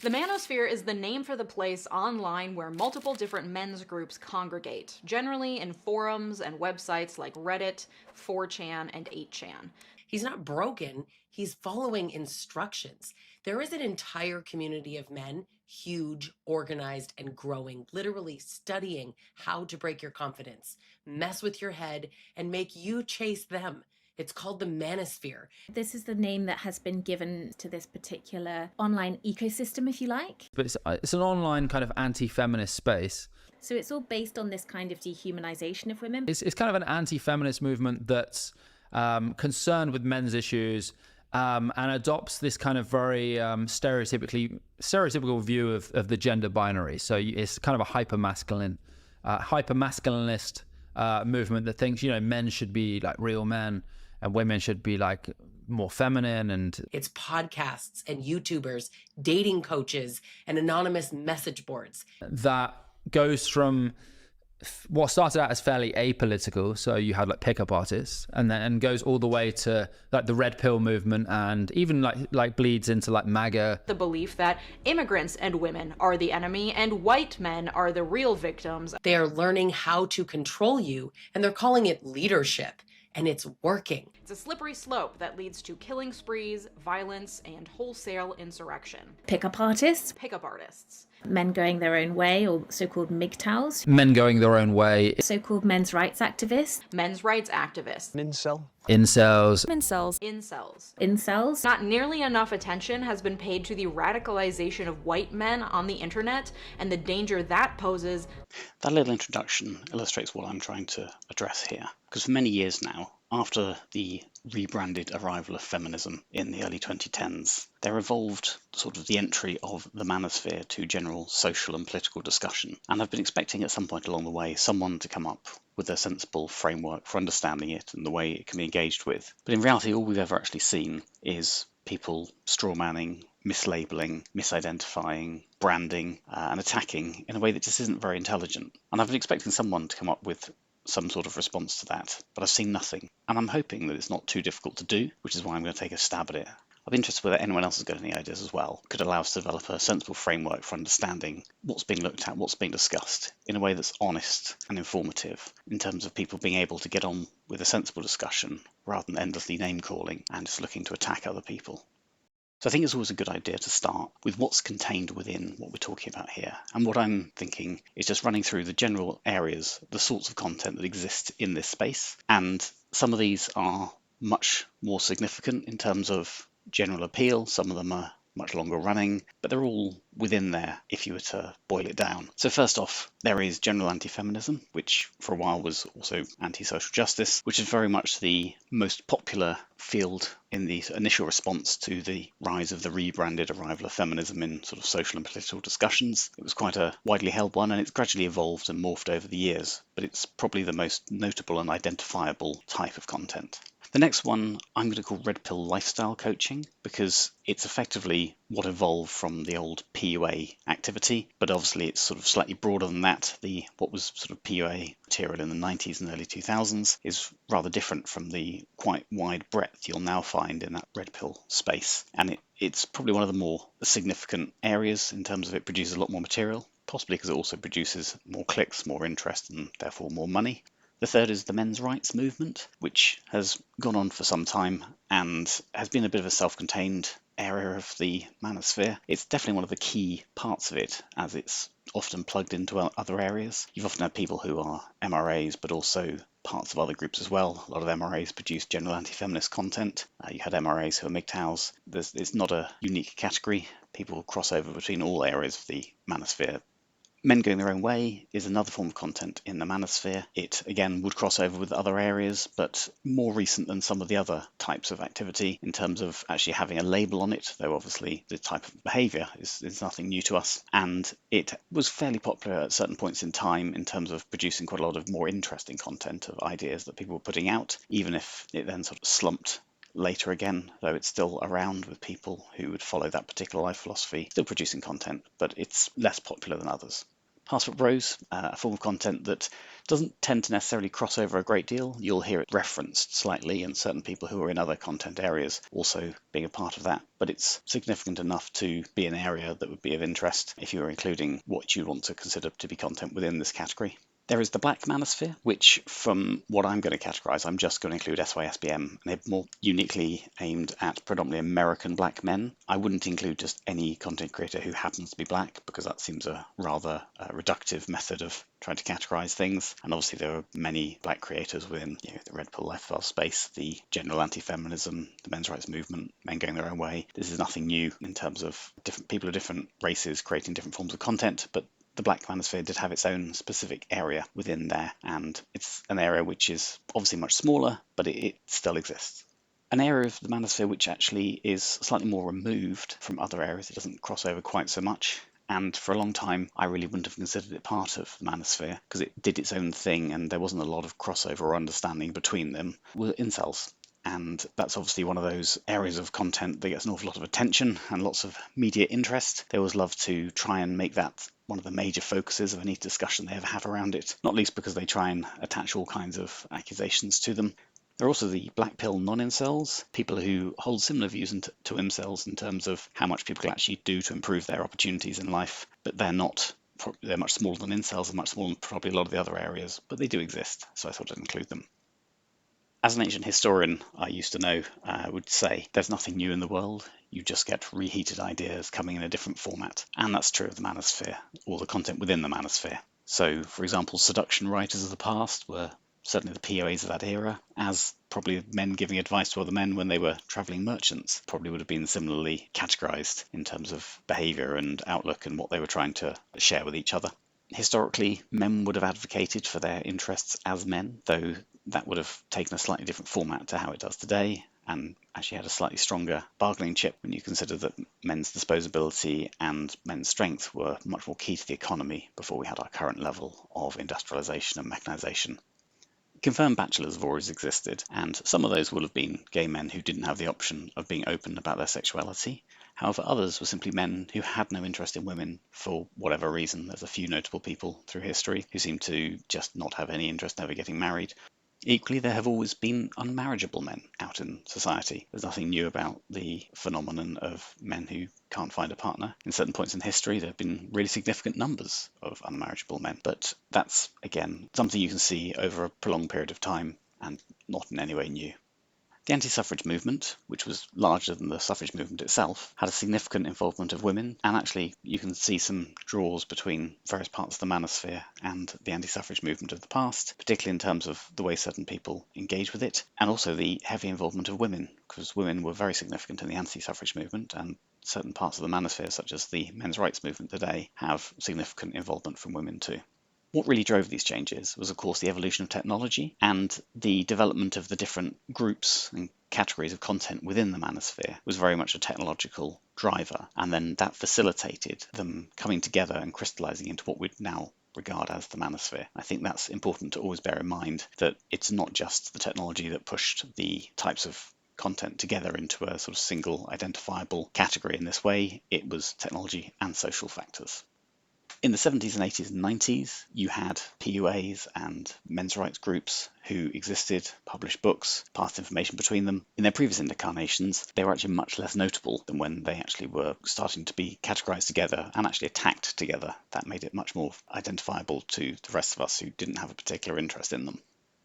The Manosphere is the name for the place online where multiple different men's groups congregate, generally in forums and websites like Reddit, 4chan, and 8chan. He's not broken, he's following instructions. There is an entire community of men, huge, organized, and growing, literally studying how to break your confidence, mess with your head, and make you chase them. It's called the Manosphere. This is the name that has been given to this particular online ecosystem, if you like. But it's an online kind of anti-feminist space. So it's all based on this kind of dehumanization of women. It's kind of an anti-feminist movement that's concerned with men's issues and adopts this kind of very stereotypical view of the gender binary. So it's kind of a hyper-masculinist movement that thinks, men should be like real men and women should be like more feminine. And it's podcasts and YouTubers, dating coaches, and anonymous message boards. That goes from what started out as fairly apolitical, so you had like pickup artists, and then goes all the way to like the red pill movement, and even like bleeds into like MAGA. The belief that immigrants and women are the enemy and white men are the real victims. They are learning how to control you, and they're calling it leadership, and it's working. It's a slippery slope that leads to killing sprees, violence, and wholesale insurrection. Pickup artists. Pickup artists. Men going their own way, or so-called MGTOWs. Men going their own way. So-called men's rights activists. Men's rights activists. Incel. Incels. Incels. Incels. Incels. Not nearly enough attention has been paid to the radicalization of white men on the internet and the danger that poses. That little introduction illustrates what I'm trying to address here. Because for many years now, after the rebranded arrival of feminism in the early 2010s, there evolved sort of the entry of the manosphere to general social and political discussion. And I've been expecting at some point along the way someone to come up with a sensible framework for understanding it and the way it can be engaged with. But in reality, all we've ever actually seen is people strawmanning, mislabeling, misidentifying, branding, and attacking in a way that just isn't very intelligent. And I've been expecting someone to come up with some sort of response to that, but I've seen nothing. And I'm hoping that it's not too difficult to do, which is why I'm going to take a stab at it. I'll be interested whether anyone else has got any ideas as well. Could allow us to develop a sensible framework for understanding what's being looked at, what's being discussed, in a way that's honest and informative, in terms of people being able to get on with a sensible discussion, rather than endlessly name-calling and just looking to attack other people. So I think it's always a good idea to start with what's contained within what we're talking about here. And what I'm thinking is just running through the general areas, the sorts of content that exist in this space. And some of these are much more significant in terms of general appeal. Some of them are much longer running, but they're all within there if you were to boil it down. So first off, there is general anti-feminism, which for a while was also anti-social justice, which is very much the most popular field in the initial response to the rise of the rebranded arrival of feminism in sort of social and political discussions. It was quite a widely held one, and it's gradually evolved and morphed over the years, but it's probably the most notable and identifiable type of content. The next one I'm going to call Red Pill Lifestyle Coaching, because it's effectively what evolved from the old PUA activity, but obviously it's sort of slightly broader than that. What was sort of PUA material in the 90s and early 2000s is rather different from the quite wide breadth you'll now find in that Red Pill space. And it's probably one of the more significant areas in terms of it produces a lot more material, possibly because it also produces more clicks, more interest, and therefore more money. The third is the men's rights movement, which has gone on for some time and has been a bit of a self-contained area of the manosphere. It's definitely one of the key parts of it, as it's often plugged into other areas. You've often had people who are MRAs, but also parts of other groups as well. A lot of MRAs produce general anti-feminist content. You had MRAs who are MGTOWs. It's not a unique category. People cross over between all areas of the manosphere. Men going their own way is another form of content in the manosphere. It, again, would cross over with other areas, but more recent than some of the other types of activity in terms of actually having a label on it, though obviously the type of behaviour is nothing new to us. And it was fairly popular at certain points in time in terms of producing quite a lot of more interesting content of ideas that people were putting out, even if it then sort of slumped later again, though it's still around with people who would follow that particular life philosophy, still producing content, but it's less popular than others. Passport Bros, a form of content that doesn't tend to necessarily cross over a great deal. You'll hear it referenced slightly, and certain people who are in other content areas also being a part of that. But it's significant enough to be an area that would be of interest if you were including what you want to consider to be content within this category. There is the Black Manosphere, which, from what I'm going to categorise, I'm just going to include SYSBM, and they're more uniquely aimed at predominantly American black men. I wouldn't include just any content creator who happens to be black, because that seems a rather reductive method of trying to categorise things. And obviously there are many black creators within the Red Pill lifestyle space, the general anti-feminism, the men's rights movement, men going their own way. This is nothing new in terms of different people of different races creating different forms of content, but the Black Manosphere did have its own specific area within there, and it's an area which is obviously much smaller, but it still exists. An area of the Manosphere which actually is slightly more removed from other areas, it doesn't cross over quite so much, and for a long time I really wouldn't have considered it part of the Manosphere because it did its own thing and there wasn't a lot of crossover or understanding between them, were incels. And that's obviously one of those areas of content that gets an awful lot of attention and lots of media interest. They always love to try and make that one of the major focuses of any discussion they ever have around it, not least because they try and attach all kinds of accusations to them. There are also the black pill non-incels, people who hold similar views to incels in terms of how much people can actually do to improve their opportunities in life, but they're much smaller than incels and much smaller than probably a lot of the other areas, but they do exist, so I thought I'd include them. As an ancient historian, I used to know, would say there's nothing new in the world. You just get reheated ideas coming in a different format. And that's true of the Manosphere, or the content within the Manosphere. So, for example, seduction writers of the past were certainly the POAs of that era, as probably men giving advice to other men when they were travelling merchants probably would have been similarly categorised in terms of behaviour and outlook and what they were trying to share with each other. Historically, men would have advocated for their interests as men, though that would have taken a slightly different format to how it does today, and actually had a slightly stronger bargaining chip when you consider that men's disposability and men's strength were much more key to the economy before we had our current level of industrialisation and mechanisation. Confirmed bachelors have always existed, and some of those will have been gay men who didn't have the option of being open about their sexuality. However, others were simply men who had no interest in women for whatever reason. There's a few notable people through history who seem to just not have any interest in ever getting married. Equally, there have always been unmarriageable men out in society. There's nothing new about the phenomenon of men who can't find a partner. In certain points in history, there have been really significant numbers of unmarriageable men, but that's, again, something you can see over a prolonged period of time and not in any way new. The anti-suffrage movement, which was larger than the suffrage movement itself, had a significant involvement of women, and actually you can see some draws between various parts of the Manosphere and the anti-suffrage movement of the past, particularly in terms of the way certain people engage with it, and also the heavy involvement of women, because women were very significant in the anti-suffrage movement, and certain parts of the Manosphere, such as the men's rights movement today, have significant involvement from women too. What really drove these changes was, of course, the evolution of technology and the development of the different groups and categories of content within the Manosphere was very much a technological driver, and then that facilitated them coming together and crystallizing into what we'd now regard as the Manosphere. I think that's important to always bear in mind, that it's not just the technology that pushed the types of content together into a sort of single identifiable category in this way. It was technology and social factors. In the 70s and 80s and 90s, you had PUAs and men's rights groups who existed, published books, passed information between them. In their previous incarnations, they were actually much less notable than when they actually were starting to be categorized together and actually attacked together. That made it much more identifiable to the rest of us who didn't have a particular interest in them.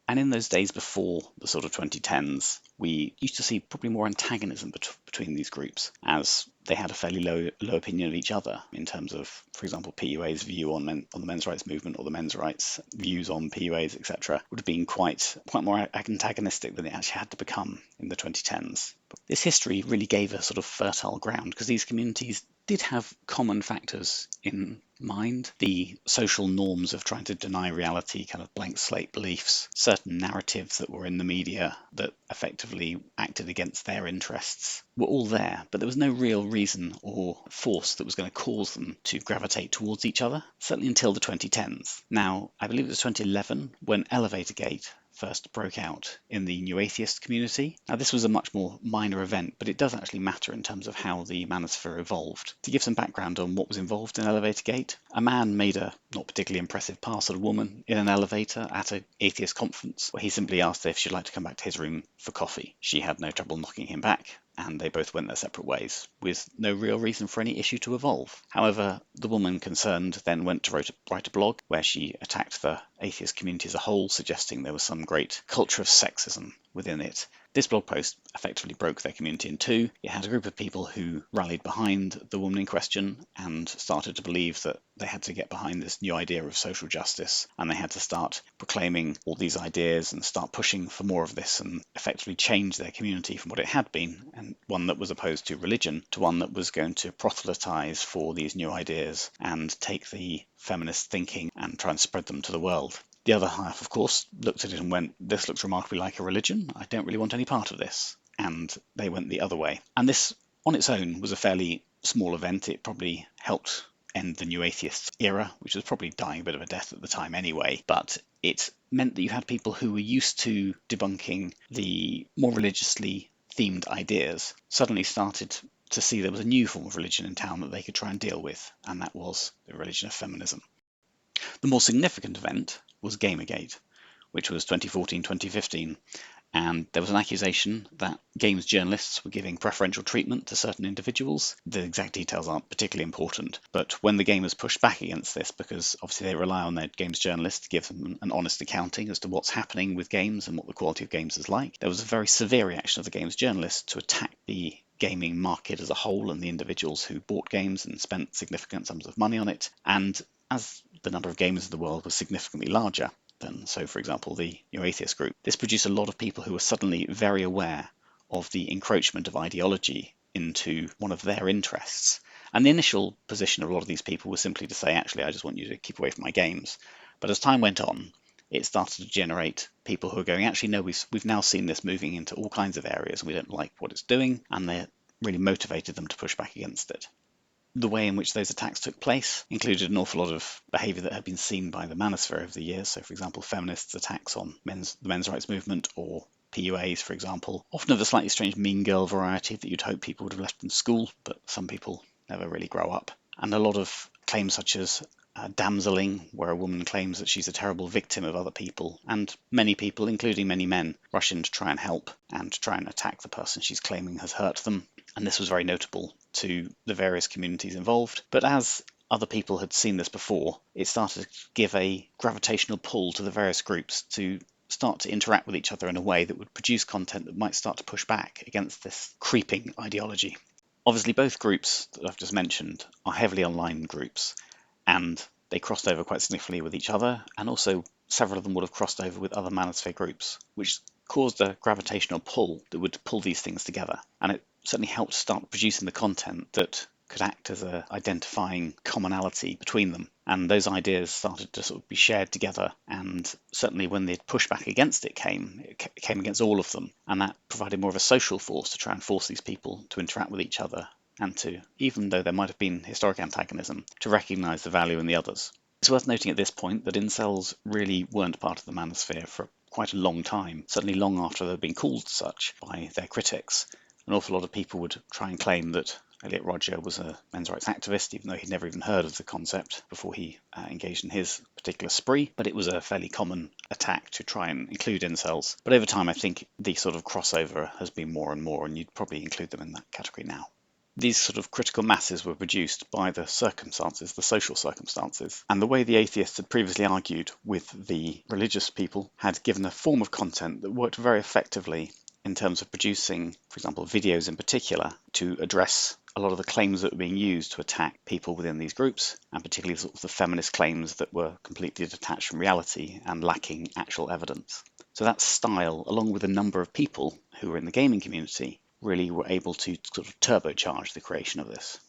And in those days before the sort of 2010s, we used to see probably more antagonism between these groups, as they had a fairly low opinion of each other in terms of, for example, PUA's view on the men's rights movement, or the men's rights views on PUAs, etc., would have been quite more antagonistic than it actually had to become in the 2010s. But this history really gave a sort of fertile ground, because these communities did have common factors in mind. The social norms of trying to deny reality, kind of blank slate beliefs, certain narratives that were in the media that effectively acted against their interests were all there, but there was no real reason or force that was going to cause them to gravitate towards each other, certainly until the 2010s. Now, I believe it was 2011 when Elevator Gate first broke out in the New Atheist community. Now, this was a much more minor event, but it does actually matter in terms of how the Manosphere evolved. To give some background on what was involved in Elevator Gate, debate. A man made a not particularly impressive pass at a woman in an elevator at an atheist conference, where he simply asked her if she'd like to come back to his room for coffee. She had no trouble knocking him back, and they both went their separate ways, with no real reason for any issue to evolve. However, the woman concerned then went to write a blog where she attacked the atheist community as a whole, suggesting there was some great culture of sexism within it. This blog post effectively broke their community in two. It had a group of people who rallied behind the woman in question and started to believe that they had to get behind this new idea of social justice, and they had to start proclaiming all these ideas and start pushing for more of this and effectively change their community from what it had been, and one that was opposed to religion, to one that was going to proselytize for these new ideas and take the feminist thinking and try and spread them to the world. The other half, of course, looked at it and went, this looks remarkably like a religion. I don't really want any part of this. And they went the other way. And this, on its own, was a fairly small event. It probably helped end the New Atheists era, which was probably dying a bit of a death at the time anyway. But it meant that you had people who were used to debunking the more religiously themed ideas suddenly started to see there was a new form of religion in town that they could try and deal with, and that was the religion of feminism. The more significant event was Gamergate, which was 2014-2015, and there was an accusation that games journalists were giving preferential treatment to certain individuals. The exact details aren't particularly important, but when the gamers pushed back against this, because obviously they rely on their games journalists to give them an honest accounting as to what's happening with games and what the quality of games is like, there was a very severe reaction of the games journalists to attack the gaming market as a whole and the individuals who bought games and spent significant sums of money on it. And as the number of gamers in the world was significantly larger than, so for example, the New Atheist group, this produced a lot of people who were suddenly very aware of the encroachment of ideology into one of their interests. And the initial position of a lot of these people was simply to say, actually, I just want you to keep away from my games. But as time went on, it started to generate people who are going, actually, no, we've now seen this moving into all kinds of areas and we don't like what it's doing, and they really motivated them to push back against it. The way in which those attacks took place included an awful lot of behaviour that had been seen by the Manosphere over the years. So, for example, feminists' attacks on the men's rights movement, or PUAs, for example, often of a slightly strange mean girl variety that you'd hope people would have left in school, but some people never really grow up. And a lot of claims such as damseling, where a woman claims that she's a terrible victim of other people, and many people, including many men, rush in to try and help and to try and attack the person she's claiming has hurt them. And this was very notable to the various communities involved. But as other people had seen this before, it started to give a gravitational pull to the various groups to start to interact with each other in a way that would produce content that might start to push back against this creeping ideology. Obviously, both groups that I've just mentioned are heavily online groups, and they crossed over quite significantly with each other, and also several of them would have crossed over with other Manosphere groups, which caused a gravitational pull that would pull these things together. And it certainly helped start producing the content that could act as an identifying commonality between them. And those ideas started to sort of be shared together. And certainly when the pushback against it came against all of them. And that provided more of a social force to try and force these people to interact with each other and to, even though there might have been historic antagonism, to recognise the value in the others. It's worth noting at this point that incels really weren't part of the Manosphere for quite a long time, certainly long after they'd been called such by their critics. An awful lot of people would try and claim that Elliot Rodger was a men's rights activist, even though he'd never even heard of the concept before he engaged in his particular spree. But it was a fairly common attack to try and include incels. But over time, I think the sort of crossover has been more and more, and you'd probably include them in that category now. These sort of critical masses were produced by the circumstances, the social circumstances, and the way the atheists had previously argued with the religious people had given a form of content that worked very effectively in terms of producing, for example, videos in particular, to address a lot of the claims that were being used to attack people within these groups, and particularly sort of the feminist claims that were completely detached from reality and lacking actual evidence. So that style, along with a number of people who were in the gaming community, really were able to sort of turbocharge the creation of this.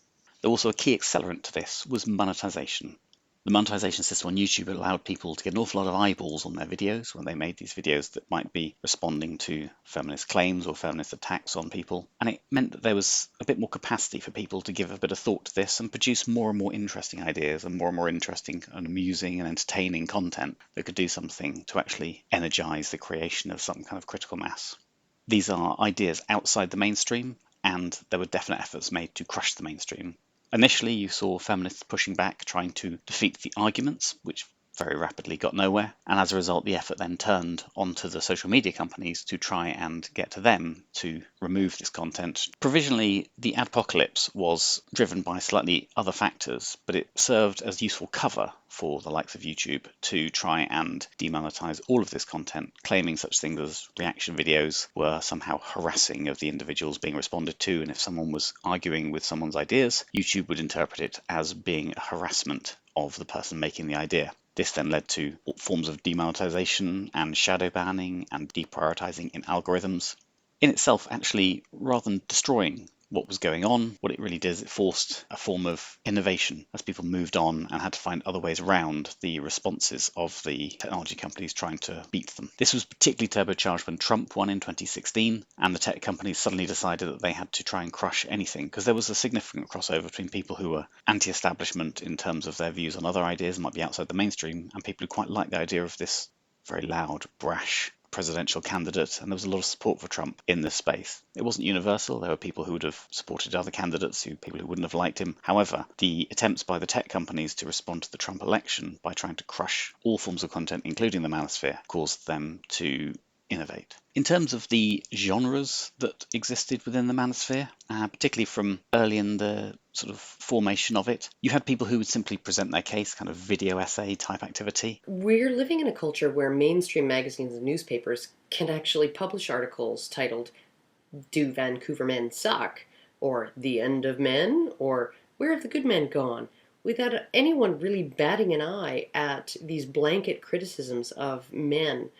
Also, a key accelerant to this was monetization. The monetization system on YouTube allowed people to get an awful lot of eyeballs on their videos when they made these videos that might be responding to feminist claims or feminist attacks on people. And it meant that there was a bit more capacity for people to give a bit of thought to this and produce more and more interesting ideas and more interesting and amusing and entertaining content that could do something to actually energize the creation of some kind of critical mass. These are ideas outside the mainstream, and there were definite efforts made to crush the mainstream. Initially, you saw feminists pushing back, trying to defeat the arguments, which very rapidly got nowhere, and as a result the effort then turned onto the social media companies to try and get to them to remove this content. Provisionally, the adpocalypse was driven by slightly other factors, but it served as useful cover for the likes of YouTube to try and demonetize all of this content, claiming such things as reaction videos were somehow harassing of the individuals being responded to, and if someone was arguing with someone's ideas, YouTube would interpret it as being a harassment of the person making the idea. This then led to forms of demonetization and shadow banning and deprioritizing in algorithms. In itself, actually, rather than destroying what was going on, what it really did is it forced a form of innovation as people moved on and had to find other ways around the responses of the technology companies trying to beat them. This was particularly turbocharged when Trump won in 2016 and the tech companies suddenly decided that they had to try and crush anything, because there was a significant crossover between people who were anti-establishment in terms of their views on other ideas, might be outside the mainstream, and people who quite liked the idea of this very loud, brash presidential candidate, and there was a lot of support for Trump in this space. It wasn't universal. There were people who would have supported other candidates, people who wouldn't have liked him. However, the attempts by the tech companies to respond to the Trump election by trying to crush all forms of content, including the Manosphere, caused them to innovate. In terms of the genres that existed within the Manosphere, particularly from early in the sort of formation of it, you had people who would simply present their case, kind of video essay type activity. We're living in a culture where mainstream magazines and newspapers can actually publish articles titled, "Do Vancouver Men Suck?" or "The End of Men?" or "Where Have the Good Men Gone?" without anyone really batting an eye at these blanket criticisms of men.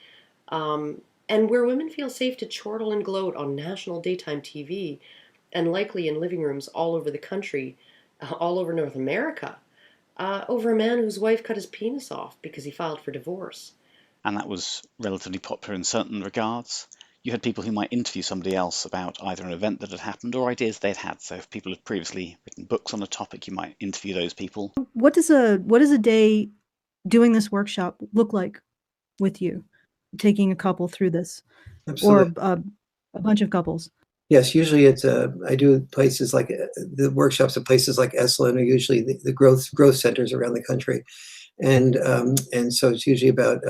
And where women feel safe to chortle and gloat on national daytime TV and likely in living rooms all over the country, all over North America, over a man whose wife cut his penis off because he filed for divorce. And that was relatively popular in certain regards. You had people who might interview somebody else about either an event that had happened or ideas they'd had. So if people had previously written books on a topic, you might interview those people. What does a day doing this workshop look like with you, taking a couple through this? Absolutely. Or a bunch of couples? Yes, usually it's I do places like the workshops at places like Esalen are usually the growth centers around the country, and so it's usually about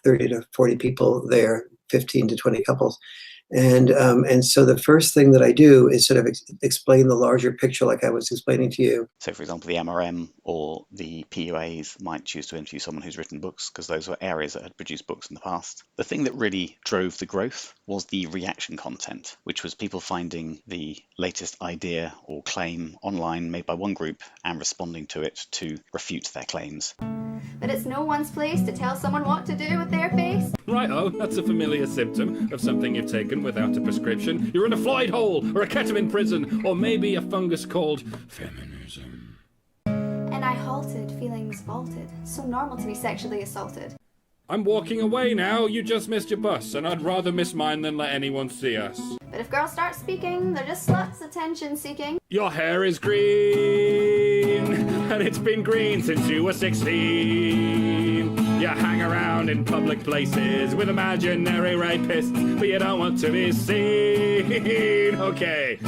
30 to 40 people there, 15 to 20 couples. And so the first thing that I do is sort of explain the larger picture like I was explaining to you. So, for example, the MRM or the PUAs might choose to interview someone who's written books because those were areas that had produced books in the past. The thing that really drove the growth was the reaction content, which was people finding the latest idea or claim online made by one group and responding to it to refute their claims. But it's no one's place to tell someone what to do with their face. Right-o, that's a familiar symptom of something you've taken without a prescription. You're in a Floyd hole, or a ketamine prison, or maybe a fungus called feminism. And I halted, feelings vaulted. So normal to be sexually assaulted. I'm walking away now, you just missed your bus, and I'd rather miss mine than let anyone see us. But if girls start speaking, they're just sluts attention seeking. Your hair is green, and it's been green since you were 16. You hang around in public places with imaginary rapists, but you don't want to be seen. Okay.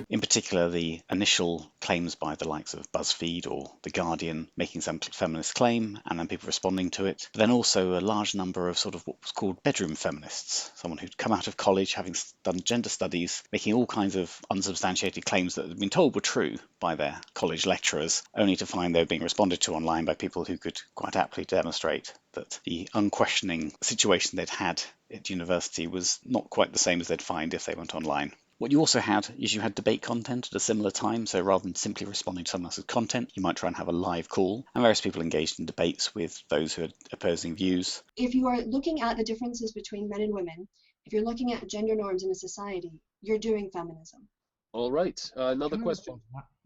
In particular, the initial claims by the likes of BuzzFeed or The Guardian making some feminist claim and then people responding to it. But then also a large number of sort of what was called bedroom feminists, someone who'd come out of college having done gender studies, making all kinds of unsubstantiated claims that had been told were true by their college lecturers, only to find they were being responded to online by people who could quite aptly demonstrate that the unquestioning situation they'd had at university was not quite the same as they'd find if they went online. What you also had is you had debate content at a similar time, so rather than simply responding to someone else's content, you might try and have a live call, and various people engaged in debates with those who had opposing views. If you are looking at the differences between men and women, if you're looking at gender norms in a society, you're doing feminism. All right, another question.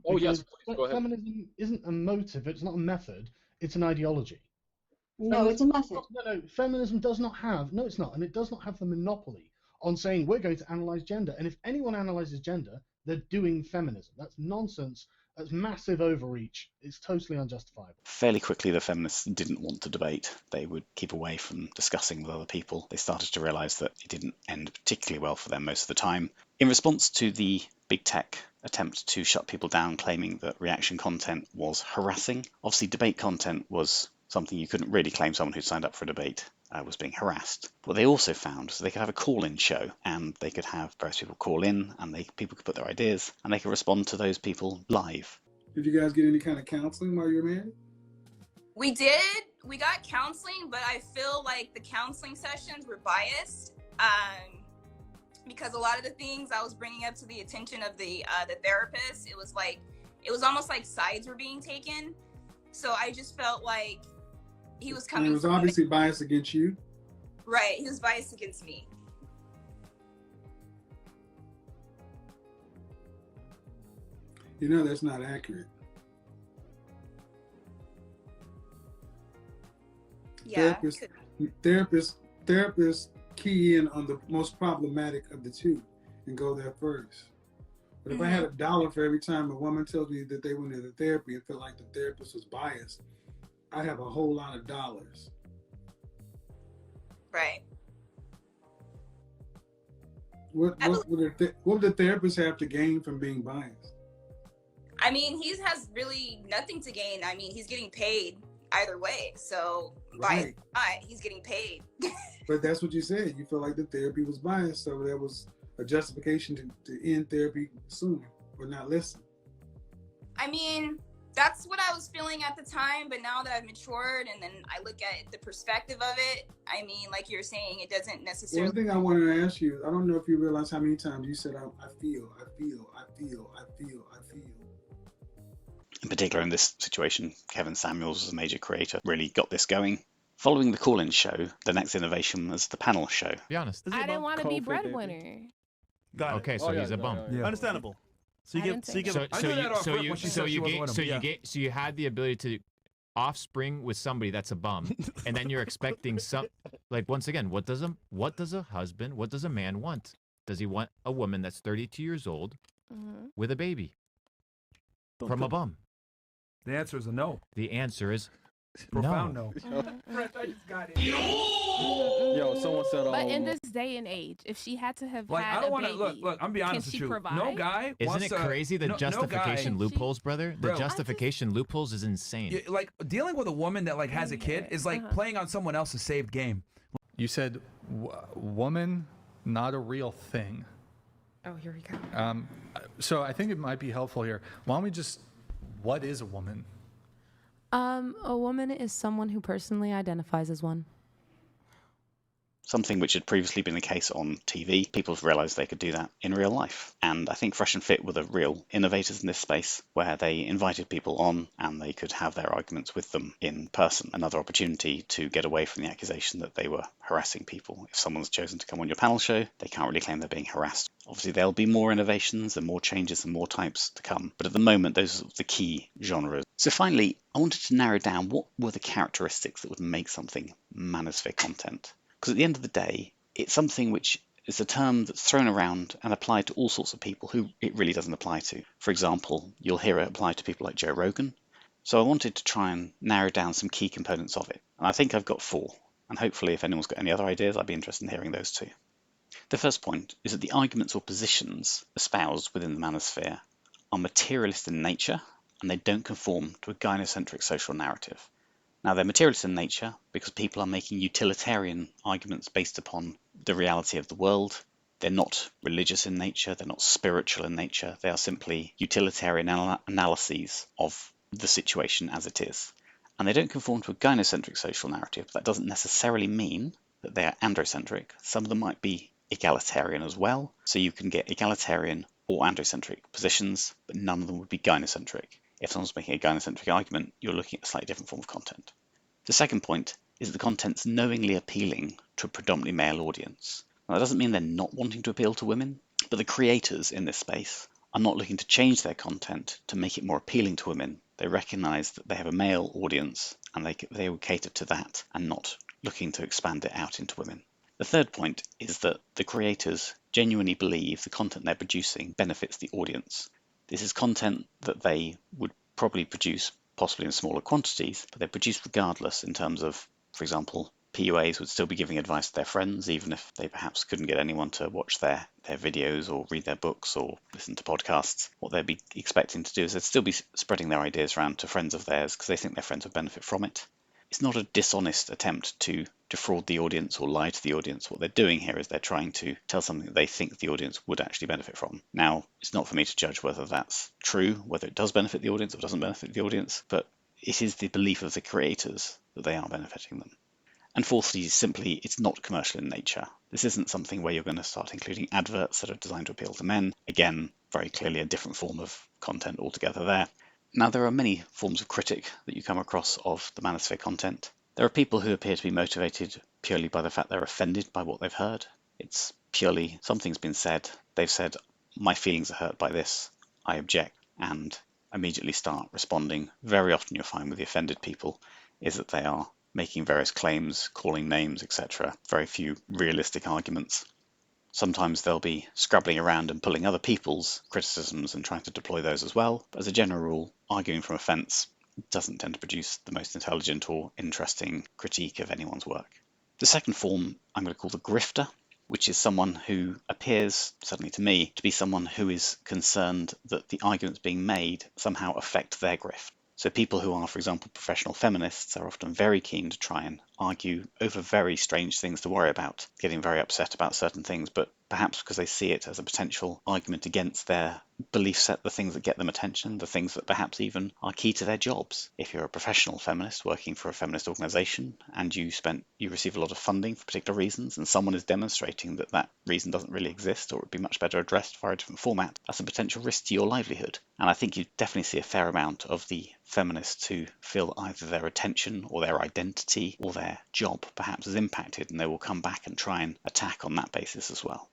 Oh yes, please, go ahead. Feminism isn't a motive, it's not a method, it's an ideology. No, it's a method. No, feminism does not have, no it's not, and it does not have the monopoly on saying we're going to analyze gender. And if anyone analyzes gender, they're doing feminism. That's nonsense That's massive overreach. It's totally unjustifiable. Fairly quickly, the feminists didn't want to debate. They would keep away from discussing with other people. They started to realise that it didn't end particularly well for them most of the time. In response to the big tech attempt to shut people down, claiming that reaction content was harassing, obviously debate content was something you couldn't really claim someone who signed up for a debate was being harassed. What they also found was they could have a call-in show, and they could have various people call in, and people could put their ideas, and they could respond to those people live. Did you guys get any kind of counseling while you were married? We did. We got counseling, but I feel like the counseling sessions were biased because a lot of the things I was bringing up to the attention of the therapist, it was almost like sides were being taken. So I just felt like he was coming. And it was obviously biased against you. Right. He was biased against me. You know that's not accurate. Yeah. Therapists key in on the most problematic of the two and go there first. But if I had $1 for every time a woman tells me that they went into therapy and felt like the therapist was biased, I have a whole lot of dollars. Right. What would the therapist have to gain from being biased? I mean, he has really nothing to gain. I mean, he's getting paid either way. So Right. he's getting paid. But that's what you said. You felt like the therapy was biased, so there was a justification to end therapy sooner or not listen. I mean, that's what I was feeling at the time, but now that I've matured and then I look at the perspective of it, I mean, like you're saying, it doesn't necessarily... One thing I wanted to ask you, I don't know if you realize how many times you said, I feel. In particular, in this situation, Kevin Samuels, as a major creator, really got this going. Following the call-in show, the next innovation was the panel show. To be honest, I didn't want to be breadwinner. Got it. Okay, so he's a bum. Yeah. Understandable. So you had the ability to offspring with somebody that's a bum, and then you're expecting some, like, once again, what does a man want? Does he want a woman that's 32 years old with a baby from a bum? The answer is a no. The answer is profound no. I just got it. Yo, someone said. But in this day and age, if she had to have like, had I don't a baby, look. I'm be honest with you. Provide? No guy. Isn't it crazy the justification loopholes, brother? The Bro, justification loopholes is insane. Like dealing with a woman that like has a kid is like playing on someone else's saved game. You said woman, not a real thing. Oh, here we go. So I think it might be helpful here. Why don't we just, what is a woman? A woman is someone who personally identifies as one. Something which had previously been the case on TV. People have realised they could do that in real life. And I think Fresh and Fit were the real innovators in this space, where they invited people on and they could have their arguments with them in person. Another opportunity to get away from the accusation that they were harassing people. If someone's chosen to come on your panel show, they can't really claim they're being harassed. Obviously, there'll be more innovations and more changes and more types to come. But at the moment, those are the key genres. So finally, I wanted to narrow down what were the characteristics that would make something Manosphere content. Because at the end of the day, it's something which is a term that's thrown around and applied to all sorts of people who it really doesn't apply to. For example, you'll hear it applied to people like Joe Rogan. So I wanted to try and narrow down some key components of it. And I think I've got 4. And hopefully if anyone's got any other ideas, I'd be interested in hearing those too. The first point is that the arguments or positions espoused within the Manosphere are materialist in nature, and they don't conform to a gynocentric social narrative. Now, they're materialist in nature because people are making utilitarian arguments based upon the reality of the world. They're not religious in nature, they're not spiritual in nature, they are simply utilitarian analyses of the situation as it is. And they don't conform to a gynocentric social narrative. That doesn't necessarily mean that they are androcentric. Some of them might be egalitarian as well, so you can get egalitarian or androcentric positions, but none of them would be gynocentric. If someone's making a gynocentric argument, you're looking at a slightly different form of content. The second point is that the content's knowingly appealing to a predominantly male audience. Now, that doesn't mean they're not wanting to appeal to women, but the creators in this space are not looking to change their content to make it more appealing to women. They recognise that they have a male audience, and they will cater to that, and not looking to expand it out into women. The third point is that the creators genuinely believe the content they're producing benefits the audience. This is content that they would probably produce, possibly in smaller quantities, but they produce regardless in terms of, for example, PUAs would still be giving advice to their friends, even if they perhaps couldn't get anyone to watch their videos or read their books or listen to podcasts. What they'd be expecting to do is they'd still be spreading their ideas around to friends of theirs because they think their friends would benefit from it. It's not a dishonest attempt to defraud the audience or lie to the audience. What they're doing here is they're trying to tell something that they think the audience would actually benefit from. Now, it's not for me to judge whether that's true, whether it does benefit the audience or doesn't benefit the audience, but it is the belief of the creators that they are benefiting them. And fourthly, simply, it's not commercial in nature. This isn't something where you're going to start including adverts that are designed to appeal to men. Again, very clearly a different form of content altogether there. Now, there are many forms of critic that you come across of the Manosphere content. There are people who appear to be motivated purely by the fact they're offended by what they've heard. It's purely something's been said. They've said, my feelings are hurt by this. I object, and immediately start responding. Very often you'll find with the offended people is that they are making various claims, calling names, etc. Very few realistic arguments. Sometimes they'll be scrabbling around and pulling other people's criticisms and trying to deploy those as well. But as a general rule, arguing from a fence doesn't tend to produce the most intelligent or interesting critique of anyone's work. The second form I'm going to call the grifter, which is someone who appears, certainly to me, to be someone who is concerned that the arguments being made somehow affect their grift. So people who are, for example, professional feminists are often very keen to try and argue over very strange things to worry about, getting very upset about certain things, but perhaps because they see it as a potential argument against their belief set, the things that get them attention, the things that perhaps even are key to their jobs. If you're a professional feminist working for a feminist organization and you receive a lot of funding for particular reasons, and someone is demonstrating that that reason doesn't really exist or would be much better addressed via a different format, that's a potential risk to your livelihood. And I think you definitely see a fair amount of the feminists who feel either their attention or their identity or their job perhaps is impacted, and they will come back and try and attack on that basis as well.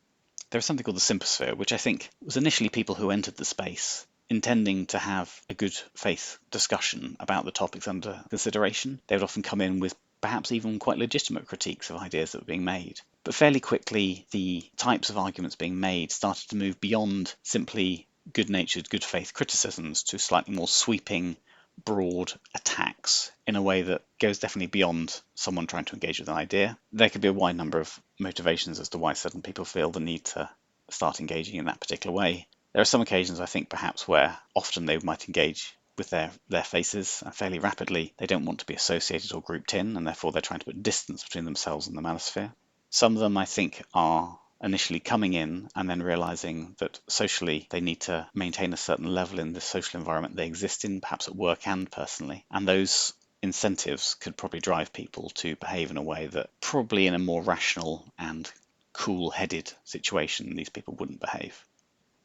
There is something called the Manosphere, which I think was initially people who entered the space intending to have a good faith discussion about the topics under consideration. They would often come in with perhaps even quite legitimate critiques of ideas that were being made. But fairly quickly, the types of arguments being made started to move beyond simply good-natured, good faith criticisms to slightly more sweeping, broad attacks in a way that goes definitely beyond someone trying to engage with an idea. There could be a wide number of motivations as to why certain people feel the need to start engaging in that particular way. There are some occasions, I think, perhaps where often they might engage with their faces and fairly rapidly they don't want to be associated or grouped in, and therefore they're trying to put distance between themselves and the Manosphere. Some of them, I think, are initially coming in and then realizing that socially they need to maintain a certain level in the social environment they exist in, perhaps at work and personally. And those incentives could probably drive people to behave in a way that probably in a more rational and cool-headed situation these people wouldn't behave.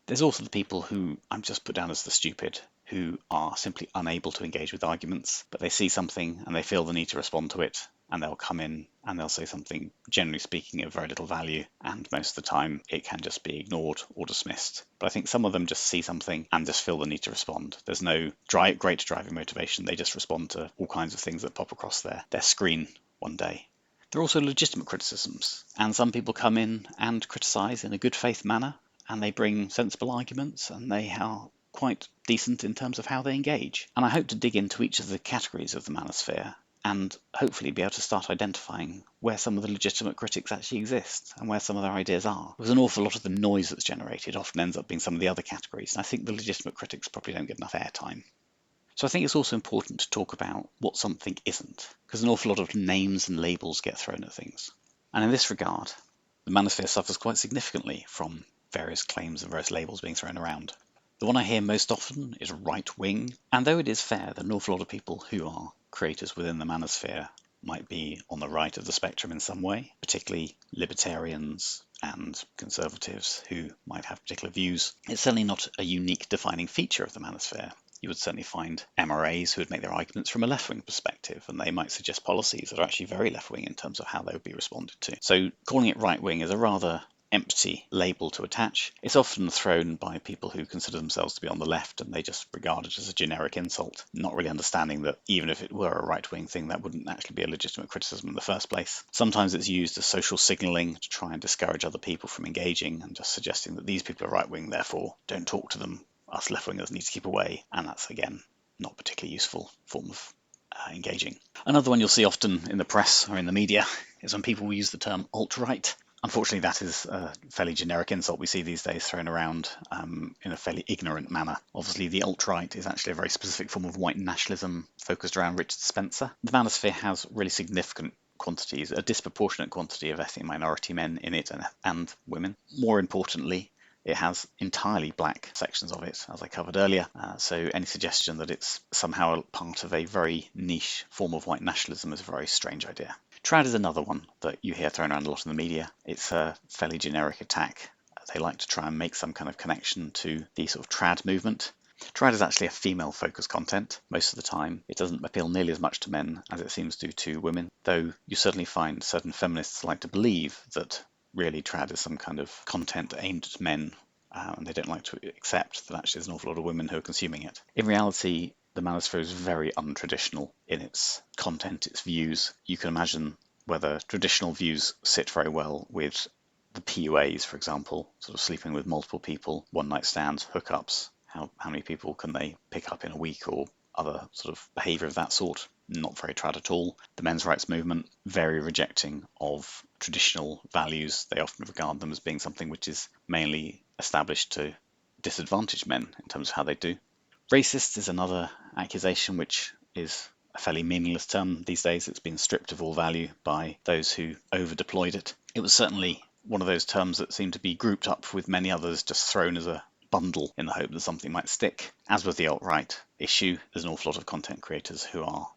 There's also the people who I'm just put down as the stupid, who are simply unable to engage with arguments, but they see something and they feel the need to respond to it, and they'll come in and they'll say something, generally speaking, of very little value, and most of the time it can just be ignored or dismissed. But I think some of them just see something and just feel the need to respond. There's no great driving motivation, they just respond to all kinds of things that pop across their screen one day. There are also legitimate criticisms, and some people come in and criticise in a good faith manner, and they bring sensible arguments, and they are quite decent in terms of how they engage. And I hope to dig into each of the categories of the Manosphere and hopefully be able to start identifying where some of the legitimate critics actually exist and where some of their ideas are. Because an awful lot of the noise that's generated often ends up being some of the other categories, and I think the legitimate critics probably don't get enough airtime. So I think it's also important to talk about what something isn't, because an awful lot of names and labels get thrown at things. And in this regard, the Manosphere suffers quite significantly from various claims and various labels being thrown around. The one I hear most often is right-wing, and though it is fair that an awful lot of people who are creators within the Manosphere might be on the right of the spectrum in some way, particularly libertarians and conservatives who might have particular views, it's certainly not a unique defining feature of the Manosphere. You would certainly find MRAs who would make their arguments from a left-wing perspective, and they might suggest policies that are actually very left-wing in terms of how they would be responded to. So calling it right-wing is a rather empty label to attach. It's often thrown by people who consider themselves to be on the left, and they just regard it as a generic insult, not really understanding that even if it were a right-wing thing, that wouldn't actually be a legitimate criticism in the first place. Sometimes it's used as social signalling to try and discourage other people from engaging, and just suggesting that these people are right-wing, therefore don't talk to them. us left-wingers need to keep away, and that's, again, not a particularly useful form of engaging. Another one you'll see often in the press or in the media is when people use the term alt-right. Unfortunately, that is a fairly generic insult we see these days thrown around in a fairly ignorant manner. Obviously, the alt-right is actually a very specific form of white nationalism focused around Richard Spencer. The Manosphere has really significant quantities, a disproportionate quantity of ethnic minority men in it and women. More importantly, it has entirely black sections of it, as I covered earlier, so any suggestion that it's somehow part of a very niche form of white nationalism is a very strange idea. Trad is another one that you hear thrown around a lot in the media. It's a fairly generic attack. They like to try and make some kind of connection to the sort of trad movement. Trad is actually a female-focused content most of the time. It doesn't appeal nearly as much to men as it seems to women, though you certainly find certain feminists like to believe that really trad is some kind of content aimed at men, and they don't like to accept that actually there's an awful lot of women who are consuming it. In reality, the Manosphere is very untraditional in its content, its views. You can imagine whether traditional views sit very well with the PUAs, for example, sort of sleeping with multiple people, one-night stands, hookups. How many people can they pick up in a week, or other sort of behaviour of that sort? Not very trad at all. The men's rights movement, very rejecting of traditional values. They often regard them as being something which is mainly established to disadvantage men in terms of how they do. Racist is another accusation which is a fairly meaningless term these days. It's been stripped of all value by those who over-deployed it. It was certainly one of those terms that seemed to be grouped up with many others, just thrown as a bundle in the hope that something might stick. As with the alt-right issue, there's an awful lot of content creators who are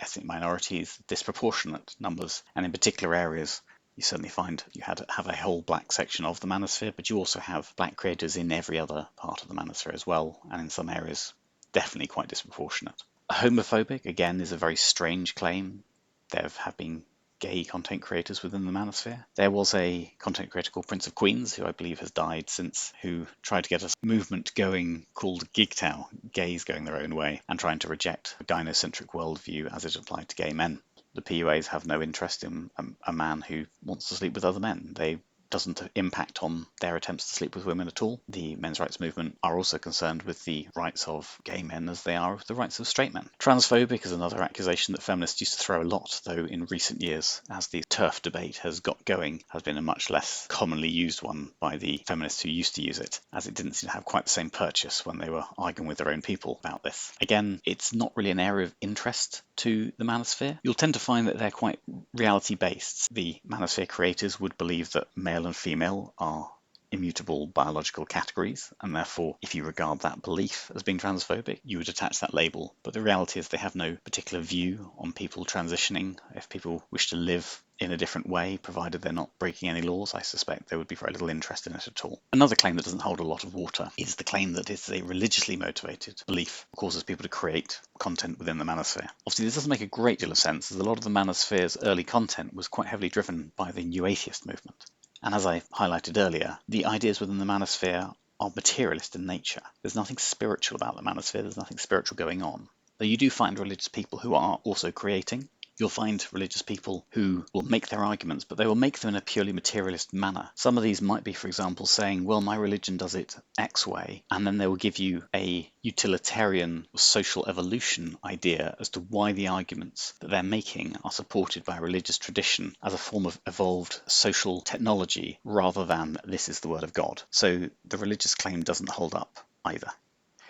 ethnic minorities, disproportionate numbers, and in particular areas you certainly find you have a whole black section of the Manosphere, but you also have black creators in every other part of the Manosphere as well, and in some areas definitely quite disproportionate. Homophobic, again, is a very strange claim. There have been gay content creators within the Manosphere. There was a content creator called Prince of Queens, who I believe has died since, who tried to get a movement going called GigTow, gays going their own way, and trying to reject a gynocentric worldview as it applied to gay men. The PUAs have no interest in a man who wants to sleep with other men. They doesn't impact on their attempts to sleep with women at all. The men's rights movement are also concerned with the rights of gay men as they are with the rights of straight men. Transphobic is another accusation that feminists used to throw a lot, though in recent years, as the TERF debate has got going, has been a much less commonly used one by the feminists who used to use it, as it didn't seem to have quite the same purchase when they were arguing with their own people about this. Again, it's not really an area of interest to the Manosphere. You'll tend to find that they're quite reality-based. The Manosphere creators would believe that male and female are immutable biological categories, and therefore if you regard that belief as being transphobic, you would attach that label. But the reality is they have no particular view on people transitioning. If people wish to live in a different way, provided they're not breaking any laws, I suspect there would be very little interest in it at all. Another claim that doesn't hold a lot of water is the claim that it's a religiously motivated belief that causes people to create content within the Manosphere. Obviously, this doesn't make a great deal of sense, as a lot of the Manosphere's early content was quite heavily driven by the New Atheist movement. And as I highlighted earlier, the ideas within the Manosphere are materialist in nature. There's nothing spiritual about the Manosphere, there's nothing spiritual going on. Though you do find religious people who are also creating. You'll find religious people who will make their arguments, but they will make them in a purely materialist manner. Some of these might be, for example, saying, well, my religion does it X way, and then they will give you a utilitarian social evolution idea as to why the arguments that they're making are supported by religious tradition as a form of evolved social technology rather than this is the word of God. So the religious claim doesn't hold up either.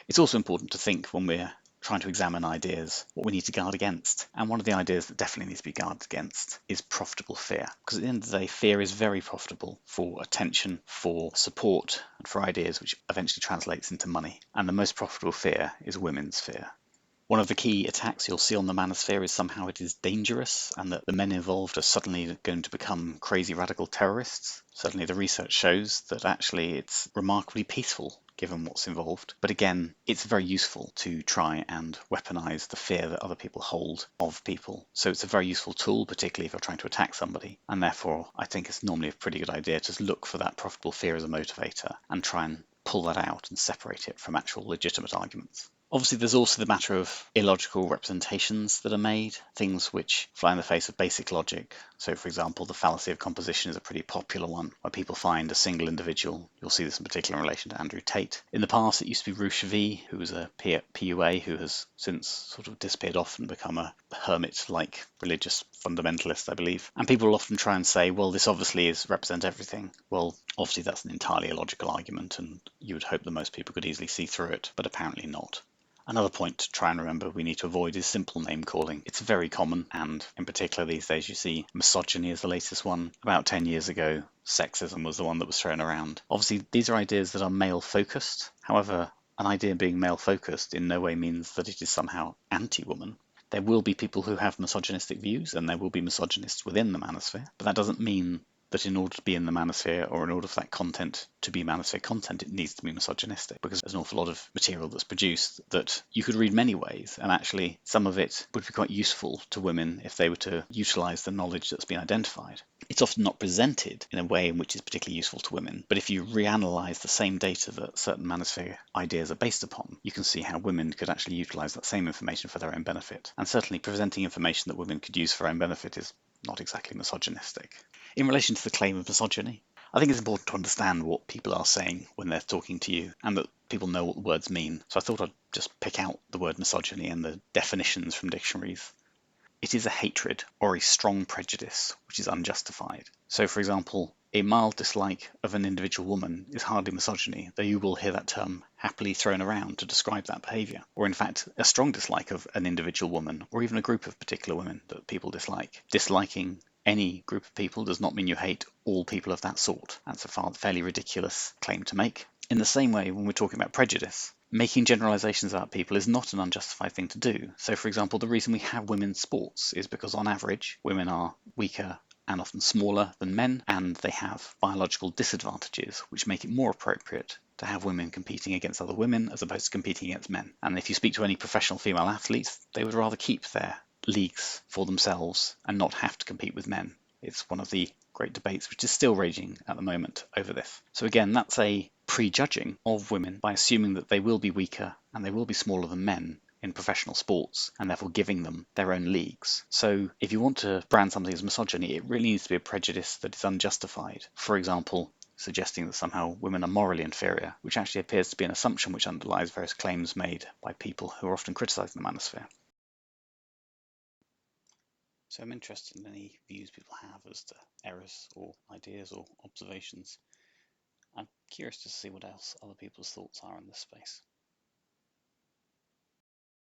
It's also important to think when we're trying to examine ideas, what we need to guard against. And one of the ideas that definitely needs to be guarded against is profitable fear. Because at the end of the day, fear is very profitable for attention, for support, and for ideas, which eventually translates into money. And the most profitable fear is women's fear. One of the key attacks you'll see on the Manosphere is somehow it is dangerous and that the men involved are suddenly going to become crazy radical terrorists. Certainly the research shows that actually it's remarkably peaceful given what's involved. But again, it's very useful to try and weaponize the fear that other people hold of people. So it's a very useful tool, particularly if you're trying to attack somebody. And therefore, I think it's normally a pretty good idea to look for that profitable fear as a motivator and try and pull that out and separate it from actual legitimate arguments. Obviously, there's also the matter of illogical representations that are made, things which fly in the face of basic logic. So, for example, the fallacy of composition is a pretty popular one, where people find a single individual. You'll see this in particular in relation to Andrew Tate. In the past, it used to be Rouchevi, who was a PUA, who has since sort of disappeared off and become a hermit-like religious fundamentalist, I believe. And people will often try and say, well, this obviously represents everything. Well, obviously that's an entirely illogical argument, and you would hope that most people could easily see through it, but apparently not. Another point to try and remember we need to avoid is simple name calling. It's very common, and in particular these days you see misogyny as the latest one. About 10 years ago, sexism was the one that was thrown around. Obviously, these are ideas that are male-focused. However, an idea being male-focused in no way means that it is somehow anti-woman. There will be people who have misogynistic views, and there will be misogynists within the manosphere, but that doesn't mean that in order to be in the manosphere, or in order for that content to be manosphere content, it needs to be misogynistic, because there's an awful lot of material that's produced that you could read many ways, and actually some of it would be quite useful to women if they were to utilise the knowledge that's been identified. It's often not presented in a way in which is particularly useful to women, but if you reanalyse the same data that certain manosphere ideas are based upon, you can see how women could actually utilise that same information for their own benefit. And certainly presenting information that women could use for their own benefit is not exactly misogynistic. In relation to the claim of misogyny, I think it's important to understand what people are saying when they're talking to you, and that people know what the words mean. So I thought I'd just pick out the word misogyny and the definitions from dictionaries. It is a hatred or a strong prejudice which is unjustified. So, for example, a mild dislike of an individual woman is hardly misogyny, though you will hear that term happily thrown around to describe that behaviour. Or in fact, a strong dislike of an individual woman, or even a group of particular women that people dislike. Disliking any group of people does not mean you hate all people of that sort. That's a fairly ridiculous claim to make. In the same way, when we're talking about prejudice, making generalizations about people is not an unjustified thing to do. So, for example, the reason we have women's sports is because, on average, women are weaker and often smaller than men, and they have biological disadvantages, which make it more appropriate to have women competing against other women as opposed to competing against men. And if you speak to any professional female athletes, they would rather keep their leagues for themselves and not have to compete with men. It's one of the great debates which is still raging at the moment over this. So again, that's a prejudging of women by assuming that they will be weaker and they will be smaller than men in professional sports, and therefore giving them their own leagues. So if you want to brand something as misogyny, it really needs to be a prejudice that is unjustified. For example, suggesting that somehow women are morally inferior, which actually appears to be an assumption which underlies various claims made by people who are often criticising the manosphere. So I'm interested in any views people have as to errors or ideas or observations. I'm curious to see what else other people's thoughts are in this space.